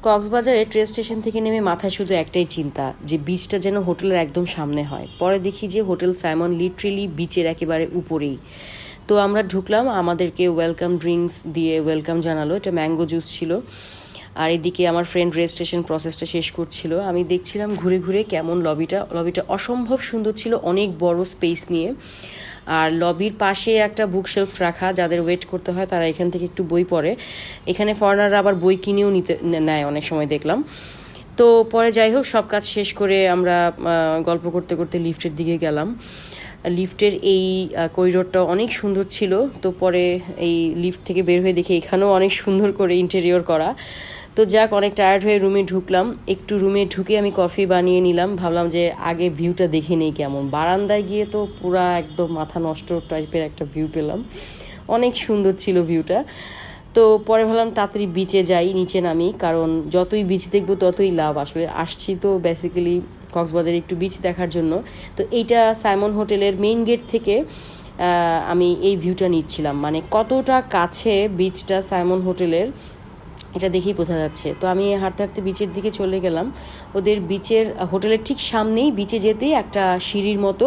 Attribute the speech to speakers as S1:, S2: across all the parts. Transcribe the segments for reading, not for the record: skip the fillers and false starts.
S1: কক্সবাজারে train station থেকে নেমে মাথায় শুধু একটাই চিন্তা যে বিচটা যেন হোটেলের একদম সামনে হয়। পরে দেখি যে হোটেল সাইমন লিটারেলি বিচের একেবারে উপরেই। তো আমরা ঢুকলাম, আমাদেরকে ওয়েলকাম ড্রিঙ্কস দিয়ে ওয়েলকাম জানালো, এটা ম্যাঙ্গো জুস ছিল। আর এদিকে আমার ফ্রেন্ড রেজিস্ট্রেশন প্রসেসটা শেষ করছিল, আমি দেখছিলাম ঘুরে ঘুরে কেমন লবিটা অসম্ভব সুন্দর ছিল, অনেক বড় স্পেস নিয়ে। আর লবির পাশে একটা বুকশেলফ রাখা, যাদের ওয়েট করতে হয় তারা এখান থেকে একটু বই পড়ে। এখানে ফরেনাররা আবার বই কিনেও নেয় অনেক সময় দেখলাম। তো পরে যাই হোক, সব কাজ শেষ করে আমরা গল্প করতে করতে লিফটের দিকে গেলাম। লিফটের এই করিডোরটা অনেক সুন্দর ছিল। তো পরে এই লিফট থেকে বের হয়ে দেখি এখানেও অনেক সুন্দর করে ইন্টেরিয়র করা। তো যাক, অনেক টায়ার্ড হয়ে রুমে ঢুকলাম। একটু রুমে ঢুকে আমি কফি বানিয়ে নিলাম, ভাবলাম যে আগে ভিউটা দেখে নেই কেমন। বারান্দায় গিয়ে তো পুরা একদম মাথা নষ্ট টাইপের একটা ভিউ পেলাম, অনেক সুন্দর ছিল ভিউটা। তো পরে ভাবলাম তাড়াতাড়ি বিচে যাই, নিচে নামি, কারণ যতই বিচ দেখবো ততই লাভ। আসলে আসছি তো বেসিক্যালি কক্সবাজারে একটু বিচ দেখার জন্য। তো এইটা সাইমন হোটেলের মেইন গেট থেকে আমি এই ভিউটা নিচ্ছিলাম, মানে কতটা কাছে বিচটা সাইমন হোটেলের এটা দেখেই বোঝা যাচ্ছে। তো আমি হাঁটতে হাঁটতে বিচের দিকে চলে গেলাম। ওদের বিচের হোটেলের ঠিক সামনেই বিচে যেতেই একটা সিঁড়ির মতো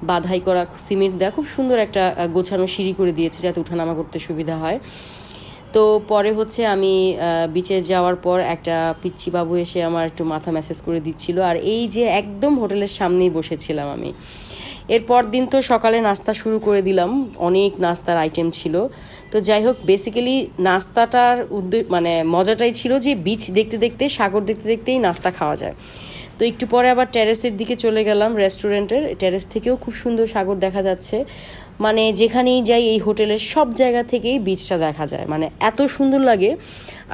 S1: বাধাই করা, সিমেন্ট দেওয়া, খুব সুন্দর একটা গোছানো সিঁড়ি করে দিয়েছে যাতে উঠানামা করতে সুবিধা হয়। তো পরে হচ্ছে আমি বিচে যাওয়ার পর একটা পিচ্চি বাবু এসে আমার একটু মাথা ম্যাসেজ করে দিচ্ছিল, আর এই যে একদম হোটেলের সামনেই বসেছিলাম আমি। এরপর দিন তো সকালে নাস্তা শুরু করে দিলাম, অনেক নাস্তার আইটেম ছিল। তো যাই হোক, বেসিক্যালি নাস্তাটার মানে মজাটাই ছিল যে বিচ দেখতে দেখতে, সাগর দেখতে দেখতেই নাস্তা খাওয়া যায়। তো একটু পরে আবার টেরেসের দিকে চলে গেলাম, রেস্টুরেন্টের টেরেস থেকেও খুব সুন্দর সাগর দেখা যাচ্ছে। মানে যেখানেই যাই এই হোটেলের সব জায়গা থেকেই বিচটা দেখা যায়, মানে এত সুন্দর লাগে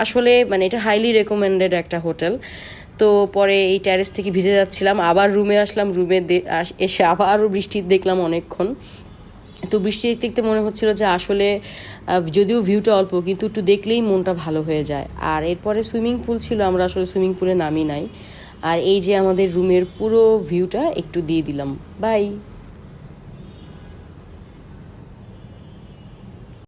S1: আসলে। মানে এটা হাইলি রেকমেন্ডেড একটা হোটেল। তো পরে এই টেরেস থেকে ভিজে যাচ্ছিলাম, আবার রুমে আসলাম, রুমে এসে আবারও বৃষ্টি দেখলাম অনেকক্ষণ। তো বৃষ্টি দেখতে দেখতে মনে হচ্ছিল যে আসলে যদিও ভিউটা অল্প, কিন্তু একটু দেখলেই মনটা ভালো হয়ে যায়। আর এরপরে সুইমিং পুল ছিল, আমরা আসলে সুইমিং পুলে নামি নাই। আর এই যে আমাদের রুমের পুরো ভিউটা একটু দিয়ে দিলাম। বাই।